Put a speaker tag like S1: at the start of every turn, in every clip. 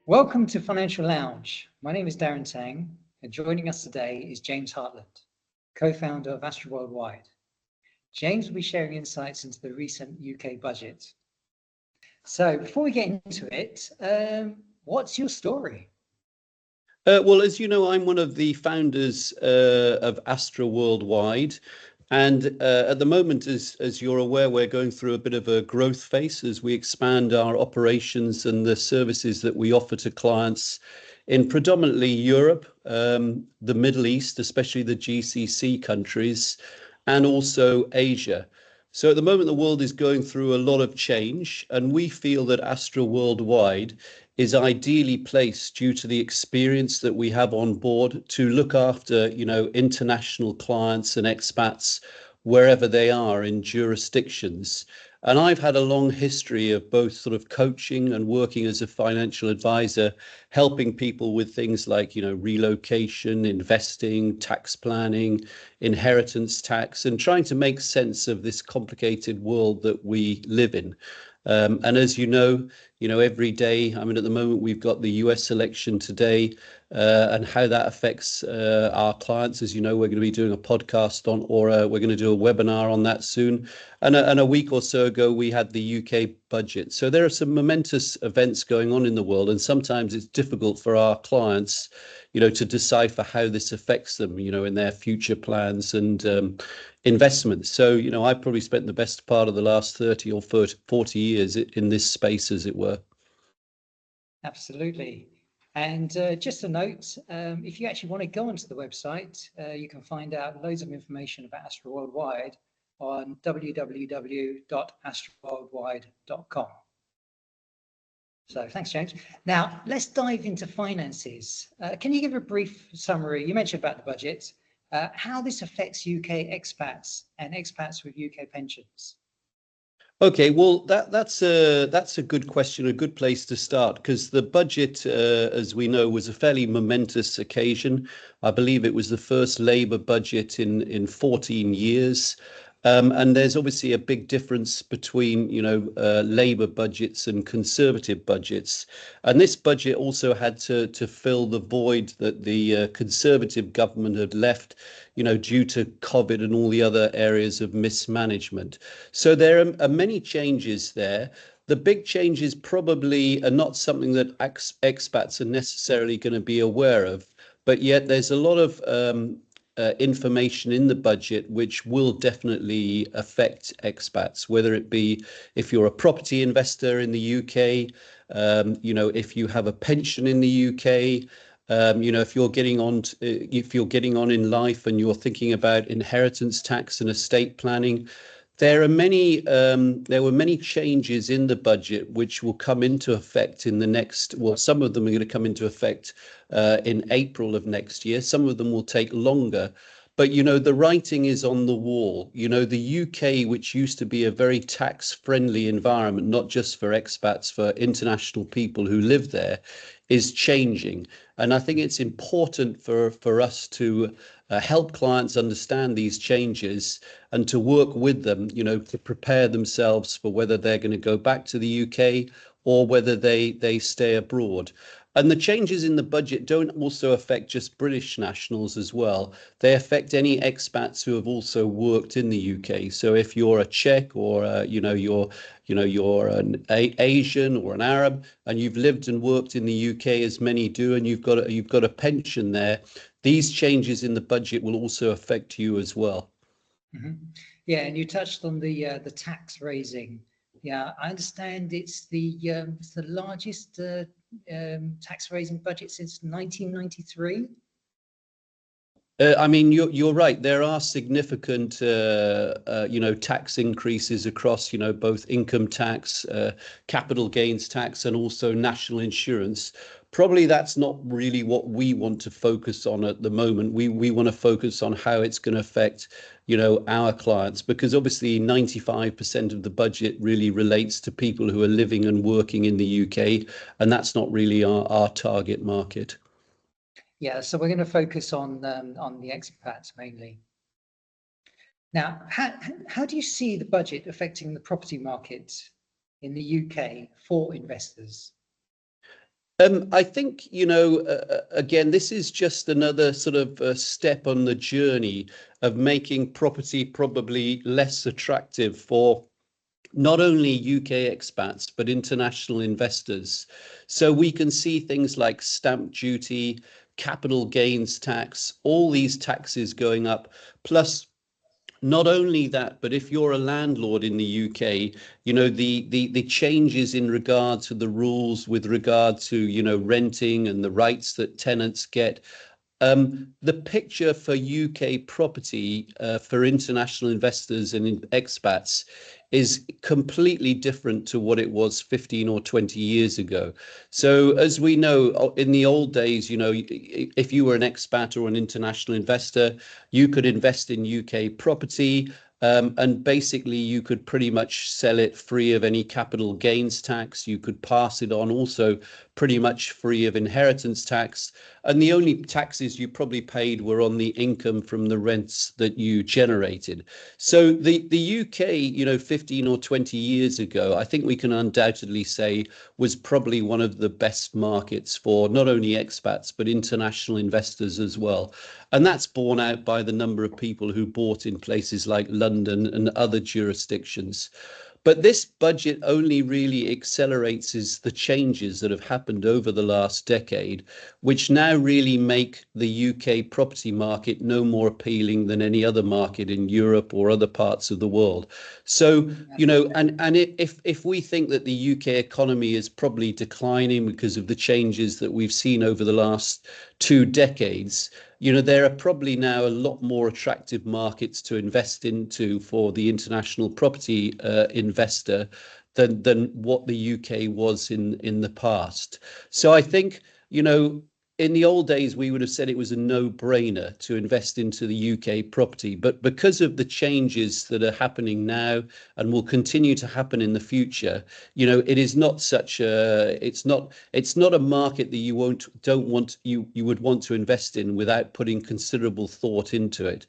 S1: Welcome to Financial Lounge. My name is Darren Tang, and joining us today is James Hartland, co-founder of Astra Worldwide. James will be sharing insights into the recent UK budget. So before we get into it, what's your story?
S2: Well, as you know, I'm one of the founders of Astra Worldwide. And at the moment, as you're aware, we're going through a bit of a growth phase as we expand our operations and the services that we offer to clients in predominantly Europe, the Middle East, especially the GCC countries, and also Asia. So at the moment, the world is going through a lot of change, and we feel that Astra Worldwide is ideally placed due to the experience that we have on board to look after, international clients and expats wherever they are in jurisdictions. And I've had a long history of both sort of coaching and working as a financial advisor, helping people with things like, relocation, investing, tax planning, inheritance tax, and trying to make sense of this complicated world that we live in. And as you know, every day, at the moment, we've got the US election today, and how that affects our clients. As you know, we're going to be doing a podcast we're going to do a webinar on that soon. And a week or so ago, we had the UK budget. So there are some momentous events going on in the world, and sometimes it's difficult for our clients, to decipher how this affects them, in their future plans and investments. So, I've probably spent the best part of the last 30 or 40 years in this space, as it were.
S1: Absolutely. And just a note, if you actually want to go onto the website, you can find out loads of information about Astra Worldwide on www.astraworldwide.com. So thanks, James. Now, let's dive into finances. Can you give a brief summary? You mentioned about the budget, how this affects UK expats and expats with UK pensions.
S2: Okay, well, that's a good question, a good place to start, because the budget, as we know, was a fairly momentous occasion. I believe it was the first Labour budget in 14 years. And there's obviously a big difference between, Labour budgets and Conservative budgets. And this budget also had to fill the void that the Conservative government had left, due to COVID and all the other areas of mismanagement. So there are many changes there. The big changes probably are not something that expats are necessarily going to be aware of, but yet there's a lot of information in the budget which will definitely affect expats, whether it be if you're a property investor in the UK, if you have a pension in the UK, if you're getting on in life and you're thinking about inheritance tax and estate planning. There were many changes in the budget which will come into effect in the next, well, some of them are going to come into effect in April of next year. Some of them will take longer. But, the writing is on the wall. The UK, which used to be a very tax-friendly environment, not just for expats, for international people who live there, is changing. And I think it's important for us to help clients understand these changes and to work with them, to prepare themselves for whether they're going to go back to the UK or whether they stay abroad. And the changes in the budget don't also affect just British nationals as well. They affect any expats who have also worked in the UK. So if you're a Czech or you're an Asian or an Arab and you've lived and worked in the UK, as many do, and you've got a pension there, these changes in the budget will also affect you as well.
S1: Mm-hmm. Yeah, and you touched on the tax raising. Yeah, I understand it's the largest tax raising budget since 1993.
S2: You're right. There are significant, tax increases across, both income tax, capital gains tax, and also national insurance. Probably that's not really what we want to focus on at the moment. We want to focus on how it's going to affect, our clients, because obviously 95% of the budget really relates to people who are living and working in the UK, and that's not really our target market.
S1: Yeah, so we're going to focus on the expats mainly. Now, how do you see the budget affecting the property market in the UK for investors?
S2: I think, again, this is just another sort of step on the journey of making property probably less attractive for not only UK expats, but international investors. So we can see things like stamp duty, capital gains tax, all these taxes going up, plus not only that, but if you're a landlord in the UK, the changes in regard to the rules with regard to, renting and the rights that tenants get. The picture for UK property for international investors and expats is completely different to what it was 15 or 20 years ago. So as we know, in the old days, if you were an expat or an international investor, you could invest in UK property. And basically, you could pretty much sell it free of any capital gains tax. You could pass it on also pretty much free of inheritance tax. And the only taxes you probably paid were on the income from the rents that you generated. So the UK, 15 or 20 years ago, I think we can undoubtedly say was probably one of the best markets for not only expats, but international investors as well. And that's borne out by the number of people who bought in places like London and other jurisdictions. But this budget only really accelerates the changes that have happened over the last decade, which now really make the UK property market no more appealing than any other market in Europe or other parts of the world. So, and if we think that the UK economy is probably declining because of the changes that we've seen over the last 2 decades, there are probably now a lot more attractive markets to invest into for the international property investor than what the UK was in the past. So I think, in the old days, we would have said it was a no-brainer to invest into the UK property. But because of the changes that are happening now and will continue to happen in the future, it is not such a, it's not a market that you would want to invest in without putting considerable thought into it.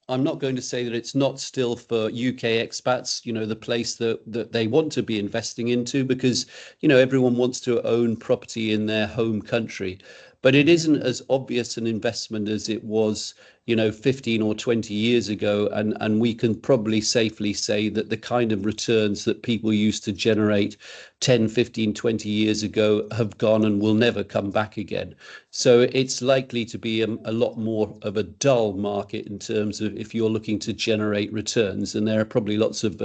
S2: I'm not going to say that it's not still for UK expats, the place that they want to be investing into, because, everyone wants to own property in their home country. But it isn't as obvious an investment as it was, 15 or 20 years ago. And we can probably safely say that the kind of returns that people used to generate 10, 15, 20 years ago have gone and will never come back again. So it's likely to be a lot more of a dull market in terms of if you're looking to generate returns. And there are probably lots of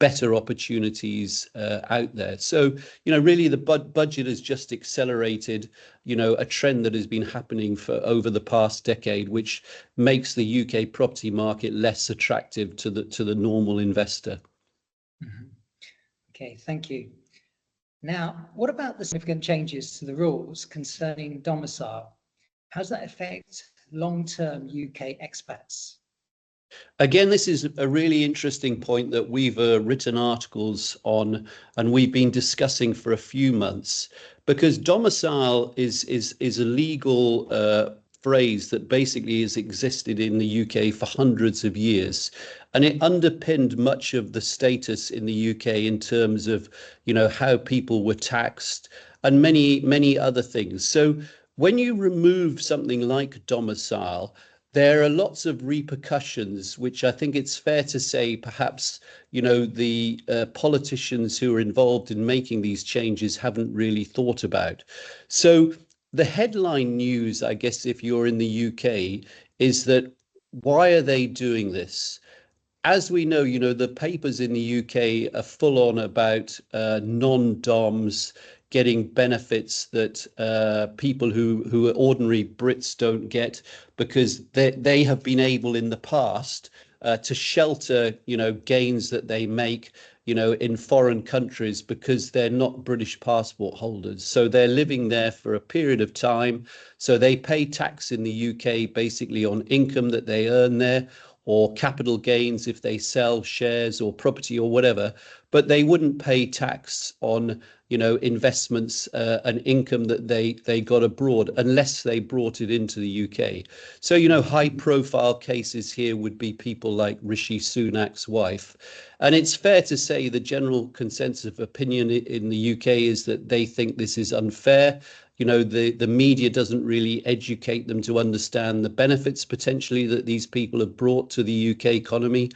S2: better opportunities out there. So, really the budget has just accelerated, a trend that has been happening for over the past decade, which makes the UK property market less attractive to the normal investor.
S1: Mm-hmm. Okay, thank you. Now, what about the significant changes to the rules concerning domicile? How does that affect long-term UK expats?
S2: Again, this is a really interesting point that we've written articles on and we've been discussing for a few months, because domicile is a legal phrase that basically has existed in the UK for hundreds of years, and it underpinned much of the status in the UK in terms of how people were taxed and many other things. So when you remove something like domicile, there are lots of repercussions, which I think it's fair to say perhaps, the politicians who are involved in making these changes haven't really thought about. So the headline news, I guess, if you're in the UK, is that why are they doing this? As we know, the papers in the UK are full on about non-DOMs getting benefits that people who are ordinary Brits don't get, because they have been able in the past to shelter, gains that they make, in foreign countries because they're not British passport holders. So they're living there for a period of time. So they pay tax in the UK basically on income that they earn there. or capital gains if they sell shares or property or whatever, but they wouldn't pay tax on, investments and income that they got abroad unless they brought it into the UK. So, high profile cases here would be people like Rishi Sunak's wife. And it's fair to say the general consensus of opinion in the UK is that they think this is unfair. The media doesn't really educate them to understand the benefits potentially that these people have brought to the UK economy.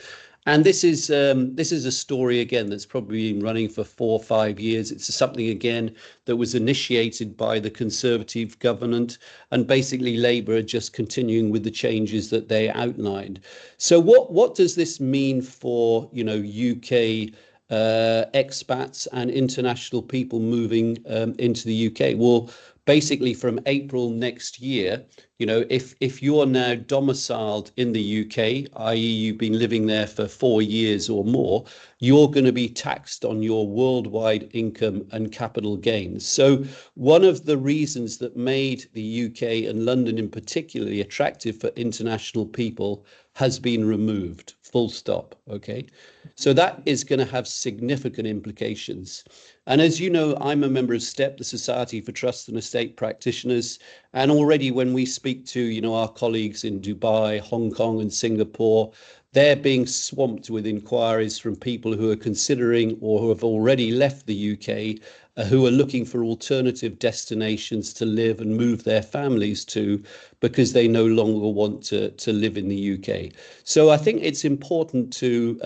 S2: And this is a story again that's probably been running for 4 or 5 years. It's something again that was initiated by the Conservative government, and basically Labour are just continuing with the changes that they outlined. So what does this mean for UK expats and international people moving into the UK? Well, basically from April next year, if you're now domiciled in the UK, i.e. you've been living there for 4 years or more, you're going to be taxed on your worldwide income and capital gains. So one of the reasons that made the UK and London in particularly attractive for international people has been removed, full stop. Okay. So that is going to have significant implications. And as you know, I'm a member of STEP, the Society for Trust and Estate Practitioners. And already when we speak to, our colleagues in Dubai, Hong Kong and Singapore, they're being swamped with inquiries from people who are considering or who have already left the UK, who are looking for alternative destinations to live and move their families to, because they no longer want to live in the UK. So I think it's important to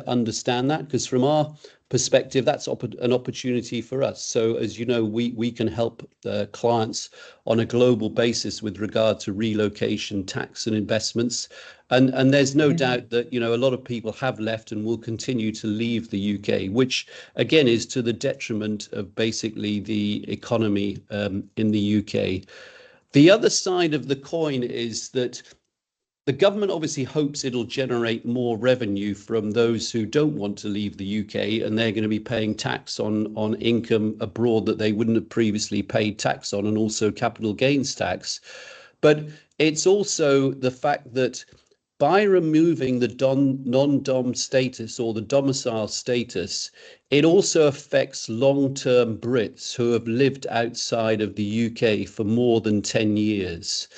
S2: understand that, because from our perspective, that's an opportunity for us. So as you know, we can help clients on a global basis with regard to relocation, tax and investments. And there's no doubt that, a lot of people have left and will continue to leave the UK, which again is to the detriment of basically the economy in the UK. The other side of the coin is that the government obviously hopes it'll generate more revenue from those who don't want to leave the UK, and they're going to be paying tax on income abroad that they wouldn't have previously paid tax on, and also capital gains tax. But it's also the fact that by removing the non-dom status or the domicile status, it also affects long-term Brits who have lived outside of the UK for more than 10 years.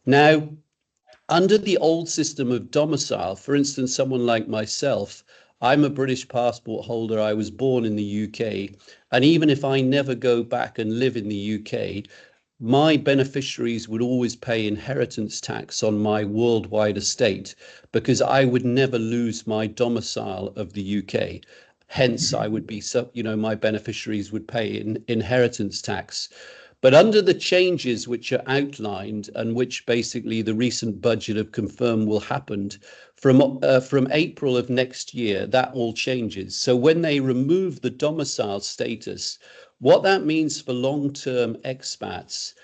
S2: Now, under the old system of domicile, for instance, someone like myself, I'm a British passport holder. I was born in the UK. And even if I never go back and live in the UK, my beneficiaries would always pay inheritance tax on my worldwide estate, because I would never lose my domicile of the UK. Hence, I would be, my beneficiaries would pay inheritance tax. But under the changes which are outlined, and which basically the recent budget have confirmed will happen from April of next year, that all changes. So when they remove the domicile status, what that means for long-term expats,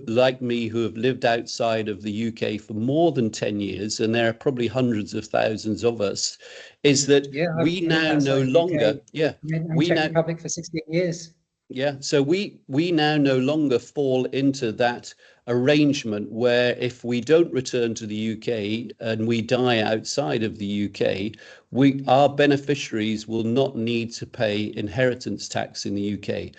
S2: like me, who have lived outside of the UK for more than 10 years, and there are probably hundreds of thousands of us, is that
S1: I've
S2: we
S1: lived
S2: now no
S1: outside the UK.
S2: longer, yeah,
S1: I'm
S2: we
S1: Czech
S2: now,
S1: Republic for 16 years.
S2: yeah, so we now no longer fall into that arrangement where if we don't return to the UK and we die outside of the UK, our beneficiaries will not need to pay inheritance tax in the UK.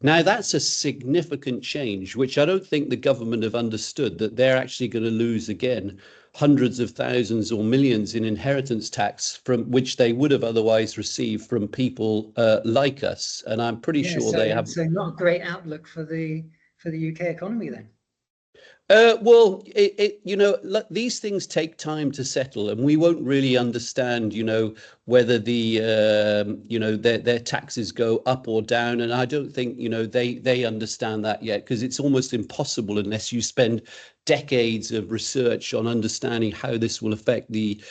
S2: Now, that's a significant change, which I don't think the government have understood, that they're actually going to lose again hundreds of thousands or millions in inheritance tax from which they would have otherwise received from people like us. And I'm pretty sure they have.
S1: So not a great outlook for the UK economy then.
S2: Well, look, these things take time to settle, and we won't really understand, whether their taxes go up or down. And I don't think, they understand that yet, because it's almost impossible unless you spend decades of research on understanding how this will affect the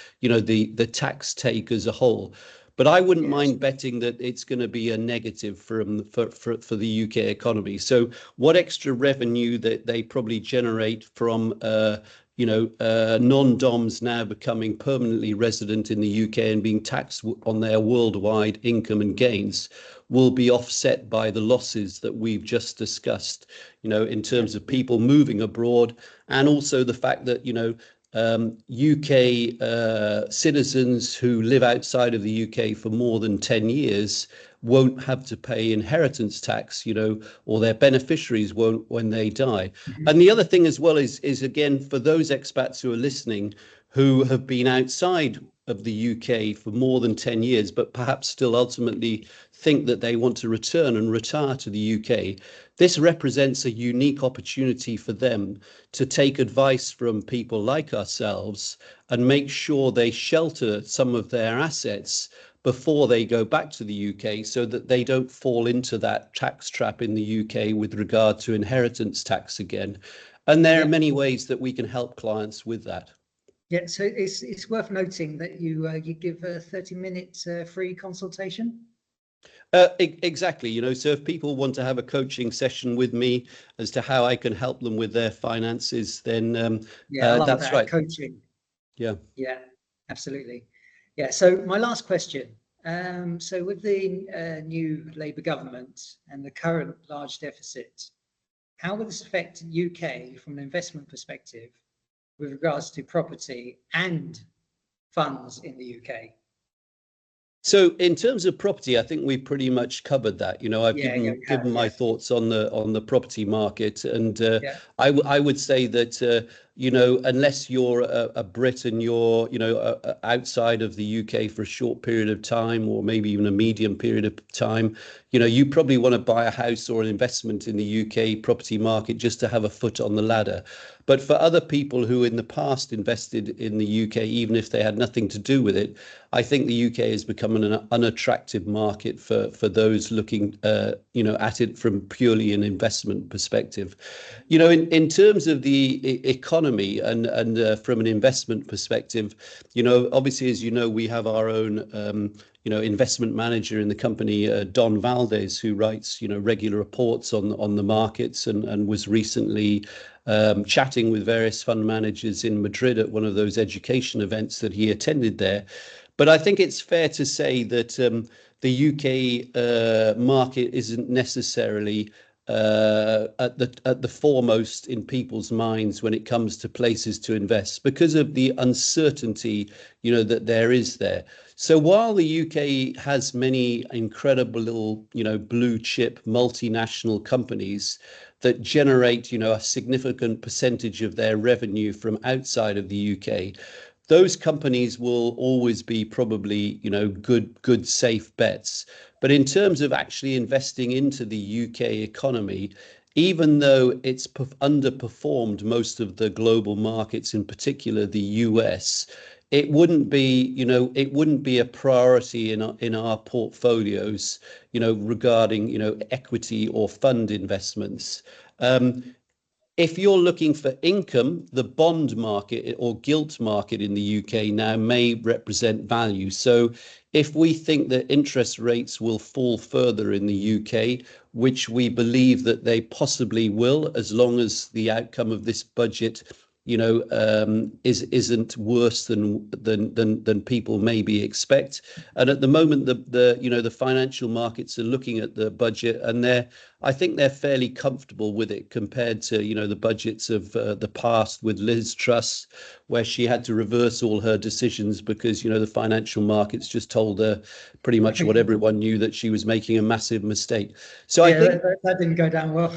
S2: tax take as a whole. But I wouldn't mind betting that it's going to be a negative for the UK economy. So what extra revenue that they probably generate from non-DOMs now becoming permanently resident in the UK and being taxed on their worldwide income and gains will be offset by the losses that we've just discussed, in terms of people moving abroad, and also the fact that, UK citizens who live outside of the UK for more than 10 years won't have to pay inheritance tax, or their beneficiaries won't when they die. And the other thing as well is again, for those expats who are listening, who have been outside of the UK for more than 10 years, but perhaps still ultimately think that they want to return and retire to the UK, this represents a unique opportunity for them to take advice from people like ourselves and make sure they shelter some of their assets before they go back to the UK, so that they don't fall into that tax trap in the UK with regard to inheritance tax again. And there are many ways that we can help clients with that.
S1: Yeah, so it's worth noting that you give a 30-minute free consultation.
S2: Exactly. So if people want to have a coaching session with me as to how I can help them with their finances, then
S1: Yeah, I love
S2: that's
S1: that.
S2: right.
S1: Coaching.
S2: Yeah.
S1: Yeah, absolutely. Yeah, so my last question. So with the new Labour government and the current large deficit, how will this affect UK from an investment perspective with regards to property and funds in the UK?
S2: So in terms of property, I think we pretty much covered that. I've
S1: Yeah, we have.
S2: given my
S1: Yeah,
S2: thoughts on the property market, and
S1: yeah,
S2: I would say that unless you're a Brit and you're outside of the UK for a short period of time, or maybe even a medium period of time, you probably want to buy a house or an investment in the UK property market just to have a foot on the ladder. But for other people who in the past invested in the UK, even if they had nothing to do with it, I think the UK has become an unattractive market for those looking at it from purely an investment perspective. In terms of the economy and from an investment perspective, obviously, as you know, we have our own investment manager in the company, Don Valdez, who writes regular reports on the markets, and was recently chatting with various fund managers in Madrid at one of those education events that he attended there. But I think it's fair to say that the UK market isn't necessarily at the foremost in people's minds when it comes to places to invest, because of the uncertainty that there is there. So while the UK has many incredible little blue chip multinational companies that generate a significant percentage of their revenue from outside of the UK, those companies will always be probably good safe bets. But in terms of actually investing into the UK economy, even though it's underperformed most of the global markets, in particular the US, it wouldn't be a priority in our portfolios regarding equity or fund investments. If you're looking for income, the bond market or gilt market in the UK now may represent value. So if we think that interest rates will fall further in the UK, which we believe that they possibly will, as long as the outcome of this budget isn't worse than people maybe expect. And at the moment, the financial markets are looking at the budget, and I think they're fairly comfortable with it compared to the budgets of the past with Liz Truss, where she had to reverse all her decisions because the financial markets just told her pretty much what everyone knew, that she was making a massive mistake. So I
S1: yeah.
S2: think.
S1: That didn't go down well.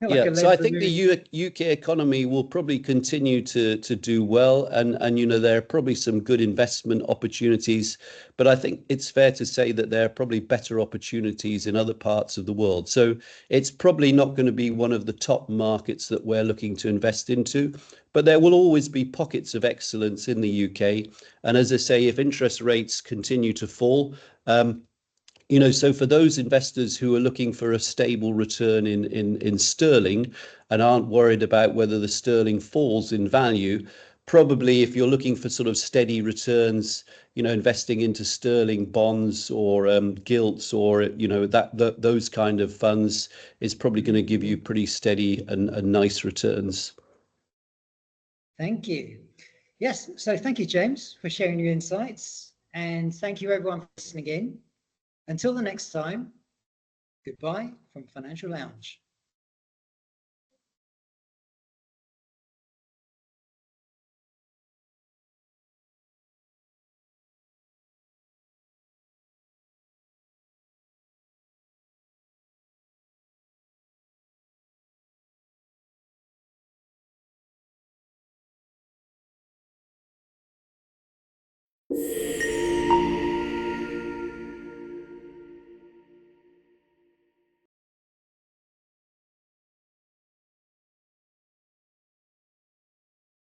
S1: Like
S2: Yeah,
S1: a
S2: so
S1: lead
S2: I think
S1: balloon.
S2: the UK economy will probably continue to do well, and there are probably some good investment opportunities, but I think it's fair to say that there are probably better opportunities in other parts of the world. So it's probably not going to be one of the top markets that we're looking to invest into, but there will always be pockets of excellence in the UK. And as I say, if interest rates continue to fall, so for those investors who are looking for a stable return in sterling and aren't worried about whether the sterling falls in value, probably if you're looking for sort of steady returns, investing into sterling bonds or gilts, or those kind of funds is probably going to give you pretty steady and nice returns.
S1: Thank you. Yes, so thank you, James, for sharing your insights, and thank you everyone for listening in. Until the next time, goodbye from Financial Lounge.